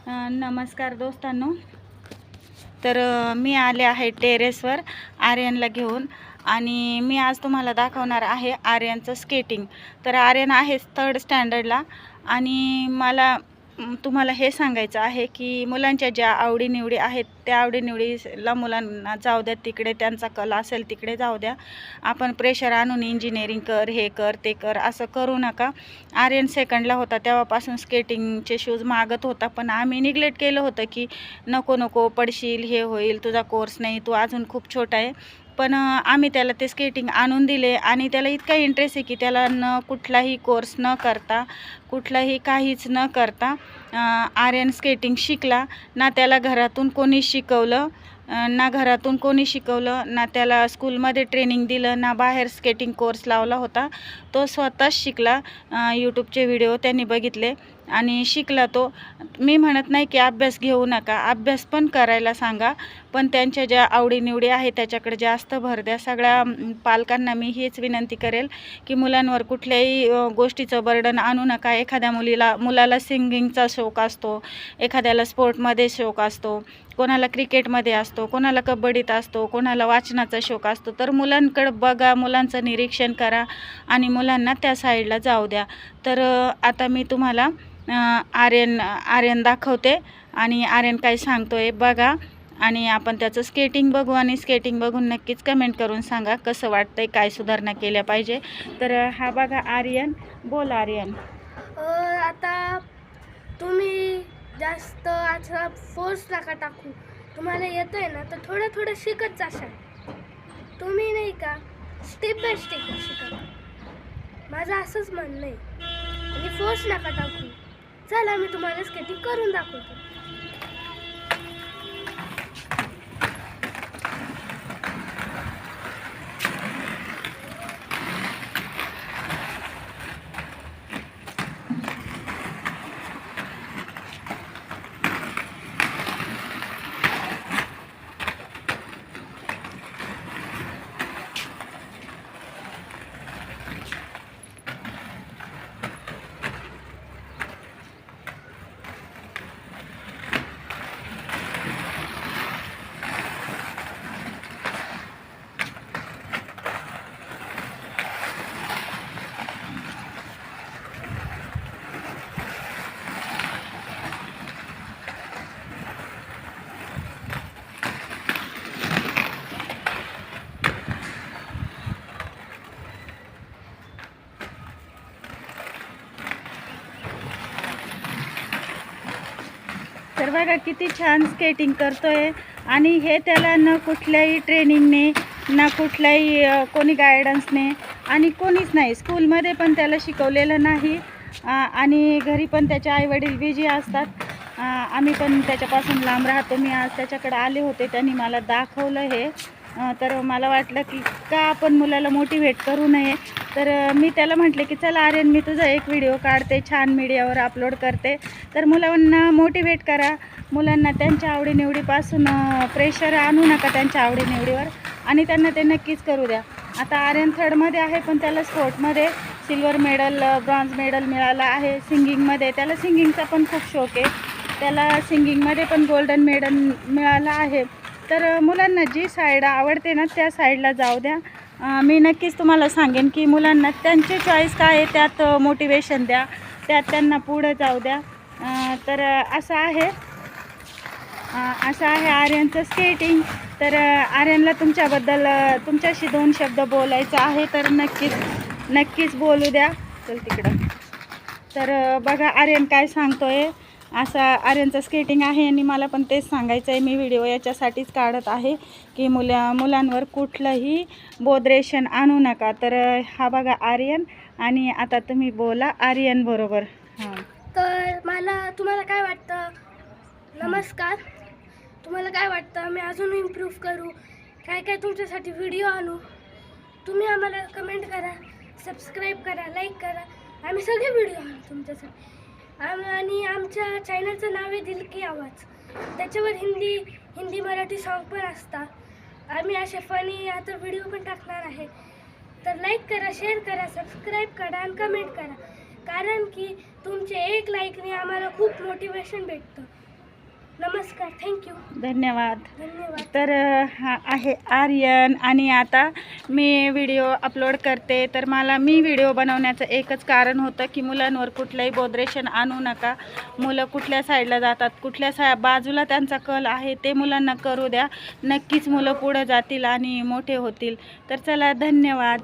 नमस्कार दोस्तांनो. तर मी आले आहे टेरेसवर आर्यनला घेऊन आणि मी आज तुम्हाला दाखवणार आहे आर्यनचं स्केटिंग. तर आर्यन आहे 3rd स्टँडर्डला आणि मला तुम्हाला हे सांगायचं आहे की मुलांच्या ज्या आवडीनिवडी आहेत त्या आवडीनिवडीला मुलांना जाऊ द्या, तिकडे त्यांचा कला असेल तिकडे जाऊ द्या. आपण प्रेशर आणून इंजिनिअरिंग कर, हे कर, ते कर असं करू नका. आर्यन 2nd होता तेव्हापासून स्केटिंगचे शूज मागत होता, पण आम्ही निग्लेक्ट केलं होतं की नको नको पडशील, हे होईल, तुझा कोर्स नाही, तू अजून खूप छोटा आहे. पण आम्ही त्याला ते स्केटिंग आणून दिले आणि त्याला इतका इंटरेस्ट आहे की त्याला न कुठलाही कोर्स न करता, कुठलाही काहीच न करता आर्यन स्केटिंग शिकला. ना त्याला घरातून कोणी शिकवलं, ना त्याला स्कूलमध्ये ट्रेनिंग दिलं, ना बाहेर स्केटिंग कोर्स लावला होता. तो स्वतःच शिकला. यूट्यूबचे व्हिडिओ त्यांनी बघितले आणि शिकला तो. मी म्हणत नाही की अभ्यास घेऊ नका, अभ्यास पण करायला सांगा, पण त्यांच्या ज्या आवडीनिवडी आहेत त्याच्याकडे जास्त भर द्या. सगळ्या पालकांना मी हीच विनंती करेल की मुलांवर कुठल्याही गोष्टीचं बर्डन आणू नका. एखाद्या मुलाला सिंगिंगचा शौक असतो, एखाद्याला स्पोर्टमध्ये शौक असतो, कोणाला क्रिकेटमध्ये असतो, कोणाला कबड्डीत असतो, कोणाला वाचनाचा शौक असतो. तर मुलांकडं बघा, मुलांचं निरीक्षण करा आणि मुलांना त्या साईडला जाऊ द्या. तर आता मी तुम्हाला आर्यन दाखवते आणि आर्यन काय सांगतोय बघा आणि आपण त्याचं स्केटिंग बघू आणि स्केटिंग बघून नक्कीच कमेंट करून सांगा कसं वाटतंय, काय सुधारणा केल्या पाहिजे. तर हा बघा आर्यन. बोल आर्यन. आता तुम्ही जास्त असं फोर्स नका टाकू. तुम्हाला येतं आहे ना तर थोडं थोडं शिकत जाशाल. तुम्ही नाही का स्टेप बाय स्टेप शिका. माझं असंच म्हणणं आहे आणि फोर्स नका टाकू. चला मी तुम्हाला स्केटिंग करून दाखवतो. तर बघा किती छान स्केटिंग करतोय आणि हे त्याला न कुठल्याही ट्रेनिंगने, ना कुठल्याही कोणी गायडन्सने आणि कोणीच नाही. स्कूलमध्ये पण त्याला शिकवलेलं नाही आणि घरी पण त्याचे आईवडील बिझी असतात. आम्ही पण त्याच्यापासून लांब राहतो. मी आज त्याच्याकडे आले होते, त्यांनी मला दाखवलं हे. तर मला वाटलं की का आपण मुलाला मोटिवेट करू नये. तर मी त्याला म्हटले की चला आर्यन, मी तुझा एक व्हिडिओ काढते, छान मीडियावर अपलोड करते. तर मुलांना मोटिवेट करा. मुलांना त्यांच्या आवडीनिवडीपासून प्रेशर आणू नका त्यांच्या आवडीनिवडीवर आणि त्यांना ते नक्कीच करू द्या. आता आर्यन 3rd आहे, पण त्याला स्पोर्टमध्ये सिल्वर मेडल, ब्रॉन्झ मेडल मिळालं आहे. सिंगिंगमध्ये त्याला सिंगिंगचा पण खूप शौक आहे. त्याला सिंगिंगमध्ये पण गोल्डन मेडल मिळालं आहे. तर मुलांना जी साईड आवडते ना त्या साईडला जाऊ द्या. मी नक्कीच तुम्हाला सांगेन की मुलांना त्यांची चॉईस काय आहे त्यात मोटिवेशन द्या, त्यात त्यांना पुढं जाऊ द्या. तर असं आहे आर्यनचं स्केटिंग. तर आर्यनला तुमच्याशी 2 शब्द बोलायचं आहे, तर नक्कीच बोलू द्या. चल तिकडं. तर बघा आर्यन काय सांगतोय. असा आर्यनचं स्केटिंग आहे आणि मला पण तेच सांगायचं आहे. मी व्हिडिओ याच्यासाठीच काढत आहे की मुलांवर कुठलंही बोधरेशन आणू नका. तर हा बघा आर्यन आणि आता तुम्ही बोला आर्यन बरोबर. हां. तर तुम्हाला काय वाटतं? नमस्कार. तुम्हाला काय वाटतं मी अजून इम्प्रूव्ह करू, काय तुमच्यासाठी व्हिडिओ आणू? तुम्ही आम्हाला कमेंट करा, सबस्क्राईब करा, लाईक करा. आम्ही सगळे व्हिडिओ आणू तुमच्यासाठी. आणि आमच्या चॅनलचं नाव आहे दिल की आवाज. त्याच्यावर हिंदी मराठी सॉन्ग पण असतात. आम्ही असे फनी आता व्हिडिओ पण टाकणार आहे. तर लाईक करा, शेअर करा, सबस्क्राईब करा आणि कमेंट करा. कारण की तुमचे एक लाईकने आम्हाला खूप मोटिवेशन भेटतं. नमस्कार. थँक्यू. धन्यवाद. धन्यवाद. तर हा आहे आर्यन आणि आता मी व्हिडिओ अपलोड करते. तर मी व्हिडिओ बनवण्याचं एकच कारण होतं की मुलांवर कुठलंही बोद्रेशन आणू नका. मुलं कुठल्या साईडला जातात, कुठल्या बाजूला त्यांचा कल आहे ते मुलांना करू द्या. नक्कीच मुलं पुढं जातील आणि मोठे होतील. तर चला, धन्यवाद.